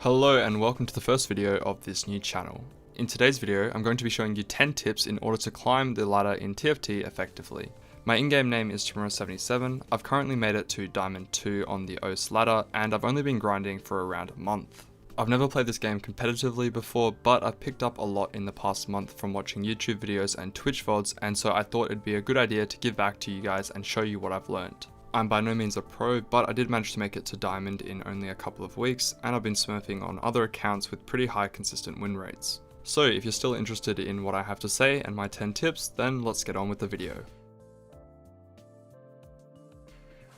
Hello and welcome to the first video of this new channel. In today's video, I'm going to be showing you 10 tips in order to climb the ladder in TFT effectively. My in-game name is Tomorrow77, I've currently made it to Diamond 2 on the OS ladder, and I've only been grinding for around a month. I've never played this game competitively before, but I've picked up a lot in the past month from watching YouTube videos and Twitch VODs, and so I thought it'd be a good idea to give back to you guys and show you what I've learned. I'm by no means a pro, but I did manage to make it to Diamond in only a couple of weeks, and I've been smurfing on other accounts with pretty high consistent win rates. So if you're still interested in what I have to say and my 10 tips, then let's get on with the video.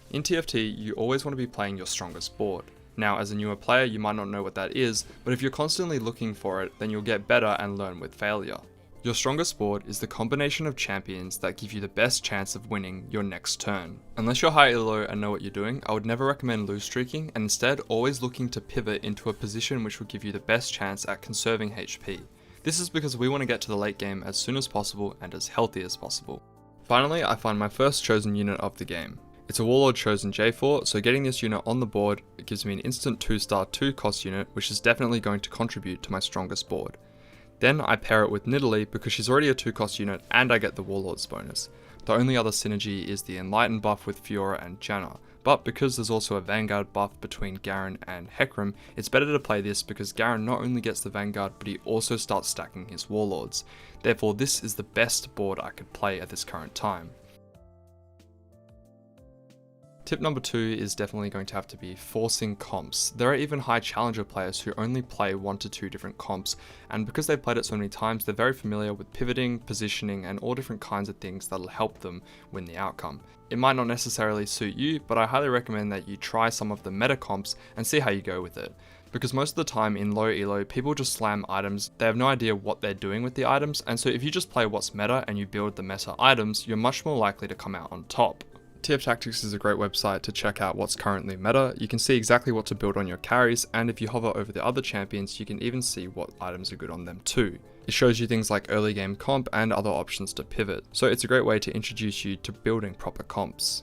In TFT, you always want to be playing your strongest board. Now, as a newer player, you might not know what that is, but if you're constantly looking for it, then you'll get better and learn with failure. Your strongest board is the combination of champions that give you the best chance of winning your next turn. Unless you're high elo and know what you're doing, I would never recommend lose streaking, and instead always looking to pivot into a position which will give you the best chance at conserving HP. This is because we want to get to the late game as soon as possible and as healthy as possible. Finally, I find my first chosen unit of the game. It's a Warlord chosen J4, so getting this unit on the board, it gives me an instant 2-star 2 cost unit, which is definitely going to contribute to my strongest board. Then I pair it with Nidalee because she's already a 2 cost unit and I get the Warlord's bonus. The only other synergy is the Enlighten buff with Fiora and Janna, but because there's also a Vanguard buff between Garen and Hecarim, it's better to play this because Garen not only gets the Vanguard but he also starts stacking his Warlords. Therefore this is the best board I could play at this current time. Tip number 2 is definitely going to have to be forcing comps. There are even high challenger players who only play 1 to 2 different comps, and because they've played it so many times, they're very familiar with pivoting, positioning, and all different kinds of things that'll help them win the outcome. It might not necessarily suit you, but I highly recommend that you try some of the meta comps and see how you go with it. Because most of the time in low elo, people just slam items, they have no idea what they're doing with the items, and so if you just play what's meta and you build the meta items, you're much more likely to come out on top. TF Tactics is a great website to check out what's currently meta. You can see exactly what to build on your carries, and if you hover over the other champions, you can even see what items are good on them too. It shows you things like early game comp and other options to pivot, so it's a great way to introduce you to building proper comps.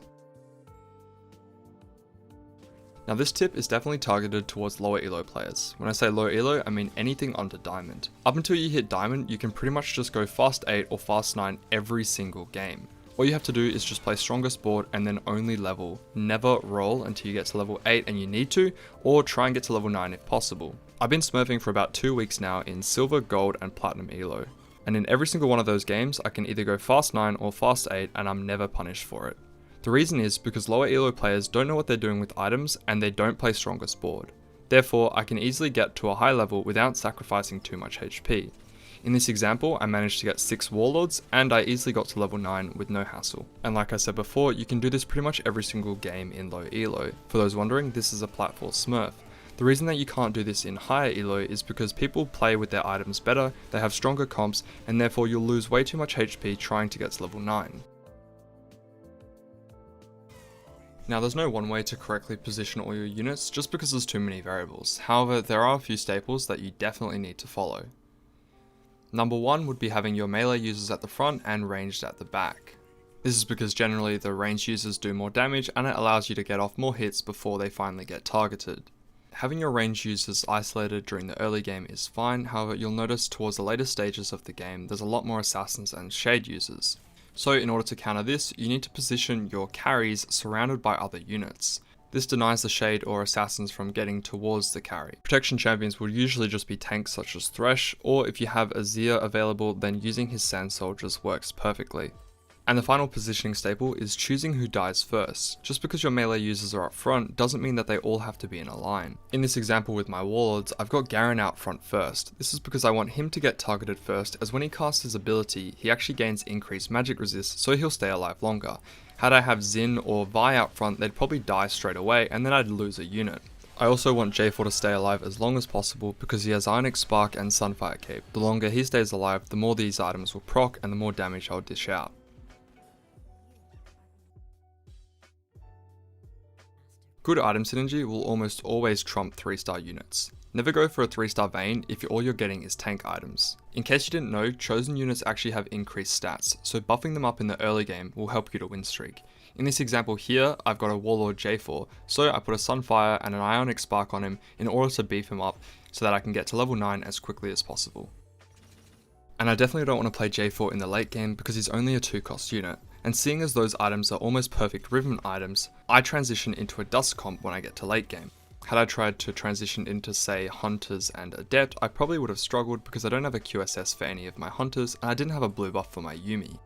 Now this tip is definitely targeted towards lower elo players. When I say low elo, I mean anything under Diamond. Up until you hit Diamond, you can pretty much just go fast 8 or fast 9 every single game. All you have to do is just play strongest board and then only level. Never roll until you get to level 8 and you need to, or try and get to level 9 if possible. I've been smurfing for about 2 weeks now in silver, gold and platinum elo. And in every single one of those games, I can either go fast 9 or fast 8 and I'm never punished for it. The reason is because lower elo players don't know what they're doing with items and they don't play strongest board. Therefore, I can easily get to a high level without sacrificing too much HP. In this example, I managed to get 6 Warlords, and I easily got to level 9 with no hassle. And like I said before, you can do this pretty much every single game in low elo. For those wondering, this is a platform smurf. The reason that you can't do this in higher elo is because people play with their items better, they have stronger comps, and therefore you'll lose way too much HP trying to get to level 9. Now there's no one way to correctly position all your units just because there's too many variables. However, there are a few staples that you definitely need to follow. Number 1 would be having your melee users at the front and ranged at the back. This is because generally the ranged users do more damage and it allows you to get off more hits before they finally get targeted. Having your ranged users isolated during the early game is fine, however you'll notice towards the later stages of the game there's a lot more assassins and shade users. So in order to counter this, you need to position your carries surrounded by other units. This denies the shade or assassins from getting towards the carry. Protection champions will usually just be tanks such as Thresh, or if you have Azir available, then using his sand soldiers works perfectly. And the final positioning staple is choosing who dies first. Just because your melee users are up front doesn't mean that they all have to be in a line. In this example with my Warlords, I've got Garen out front first. This is because I want him to get targeted first, as when he casts his ability, he actually gains increased magic resist, so he'll stay alive longer. Had I have Xin or Vi out front, they'd probably die straight away and then I'd lose a unit. I also want J4 to stay alive as long as possible because he has Ionic Spark and Sunfire Cape. The longer he stays alive, the more these items will proc and the more damage I'll dish out. Good item synergy will almost always trump 3-star units. Never go for a 3-star Vayne if all you're getting is tank items. In case you didn't know, chosen units actually have increased stats, so buffing them up in the early game will help you to win streak. In this example here, I've got a Warlord J4, so I put a Sunfire and an Ionic Spark on him in order to beef him up so that I can get to level 9 as quickly as possible. And I definitely don't want to play J4 in the late game because he's only a 2-cost unit. And seeing as those items are almost perfect Riven items, I transition into a Dust comp when I get to late game. Had I tried to transition into, say, Hunters and Adept, I probably would have struggled because I don't have a QSS for any of my Hunters, and I didn't have a blue buff for my Yuumi.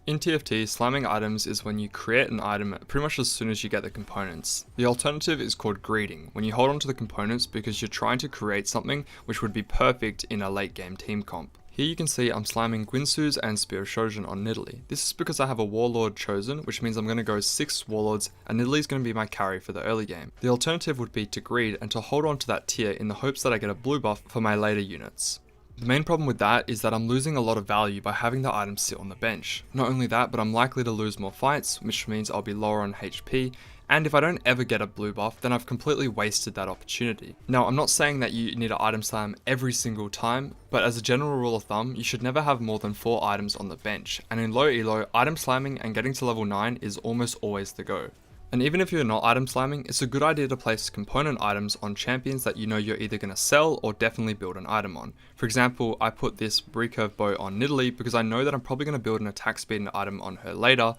In TFT, slamming items is when you create an item pretty much as soon as you get the components. The alternative is called greeding, when you hold on to the components because you're trying to create something which would be perfect in a late game team comp. Here you can see I'm slamming Guinsoo's and Spear of Shojin on Nidalee. This is because I have a Warlord chosen, which means I'm going to go 6 Warlords and Nidalee's going to be my carry for the early game. The alternative would be to greed and to hold on to that tier in the hopes that I get a blue buff for my later units. The main problem with that is that I'm losing a lot of value by having the items sit on the bench. Not only that, but I'm likely to lose more fights, which means I'll be lower on HP, and if I don't ever get a blue buff, then I've completely wasted that opportunity. Now, I'm not saying that you need to item slam every single time, but as a general rule of thumb, you should never have more than 4 items on the bench, and in low elo, item slamming and getting to level 9 is almost always the go. And even if you're not item slamming, it's a good idea to place component items on champions that you know you're either going to sell or definitely build an item on. For example, I put this recurve bow on Nidalee because I know that I'm probably going to build an attack speed item on her later,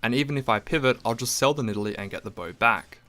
and even if I pivot, I'll just sell the Nidalee and get the bow back.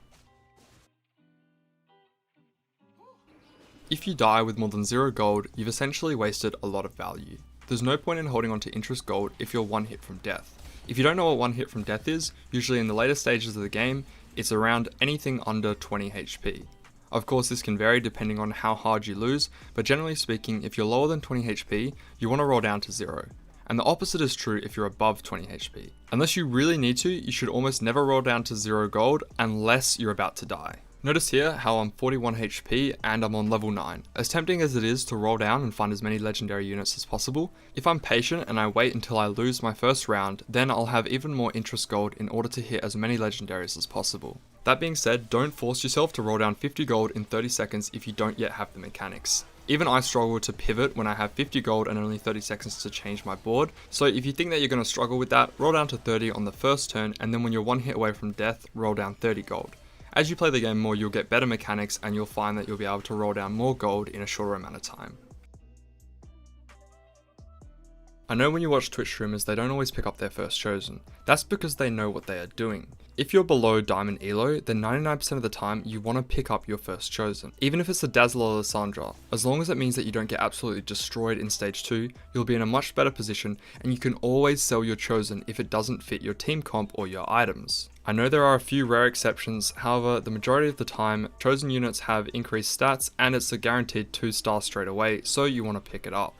If you die with more than 0 gold, you've essentially wasted a lot of value. There's no point in holding on to interest gold if you're 1 hit from death. If you don't know what 1 hit from death is, usually in the later stages of the game, it's around anything under 20 HP. Of course, this can vary depending on how hard you lose, but generally speaking, if you're lower than 20 HP, you want to roll down to 0. And the opposite is true if you're above 20 HP. Unless you really need to, you should almost never roll down to 0 gold unless you're about to die. Notice here how I'm 41 HP and I'm on level 9. As tempting as it is to roll down and find as many legendary units as possible, if I'm patient and I wait until I lose my first round, then I'll have even more interest gold in order to hit as many legendaries as possible. That being said, don't force yourself to roll down 50 gold in 30 seconds if you don't yet have the mechanics. Even I struggle to pivot when I have 50 gold and only 30 seconds to change my board, so if you think that you're going to struggle with that, roll down to 30 on the first turn, and then when you're 1 hit away from death, roll down 30 gold. As you play the game more, you'll get better mechanics and you'll find that you'll be able to roll down more gold in a shorter amount of time. I know when you watch Twitch streamers, they don't always pick up their first chosen. That's because they know what they are doing. If you're below Diamond Elo, then 99% of the time you want to pick up your first chosen. Even if it's a Dazzler or Lissandra, as long as it means that you don't get absolutely destroyed in stage 2, you'll be in a much better position and you can always sell your chosen if it doesn't fit your team comp or your items. I know there are a few rare exceptions, however the majority of the time chosen units have increased stats and it's a guaranteed 2-star straight away, so you want to pick it up.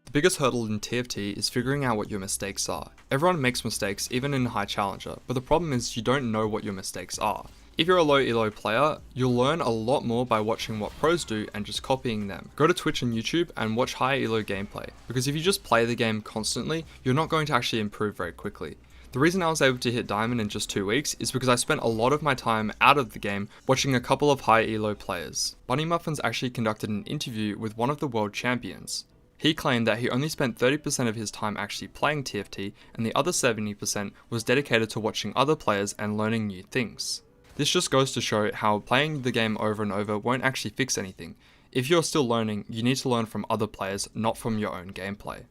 The biggest hurdle in TFT is figuring out what your mistakes are. Everyone makes mistakes even in High Challenger, but the problem is you don't know what your mistakes are. If you're a low elo player, you'll learn a lot more by watching what pros do and just copying them. Go to Twitch and YouTube and watch high elo gameplay, because if you just play the game constantly, you're not going to actually improve very quickly. The reason I was able to hit Diamond in just 2 weeks is because I spent a lot of my time out of the game watching a couple of high elo players. Bunny Muffins actually conducted an interview with one of the world champions. He claimed that he only spent 30% of his time actually playing TFT and the other 70% was dedicated to watching other players and learning new things. This just goes to show how playing the game over and over won't actually fix anything. If you're still learning, you need to learn from other players, not from your own gameplay.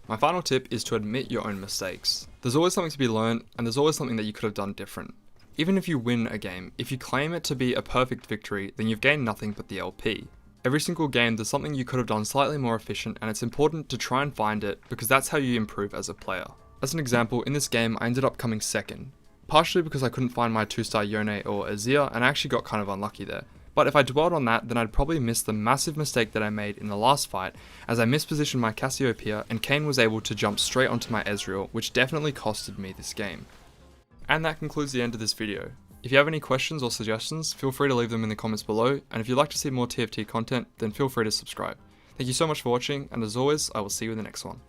My final tip is to admit your own mistakes. There's always something to be learned and there's always something that you could have done different. Even if you win a game, if you claim it to be a perfect victory, then you've gained nothing but the LP. Every single game there's something you could have done slightly more efficient and it's important to try and find it because that's how you improve as a player. As an example, in this game I ended up coming second, partially because I couldn't find my 2-star Yone or Azir and I actually got kind of unlucky there. But if I dwelled on that, then I'd probably miss the massive mistake that I made in the last fight as I mispositioned my Cassiopeia and Kayn was able to jump straight onto my Ezreal, which definitely costed me this game. And that concludes the end of this video. If you have any questions or suggestions, feel free to leave them in the comments below, and if you'd like to see more TFT content, then feel free to subscribe. Thank you so much for watching, and as always, I will see you in the next one.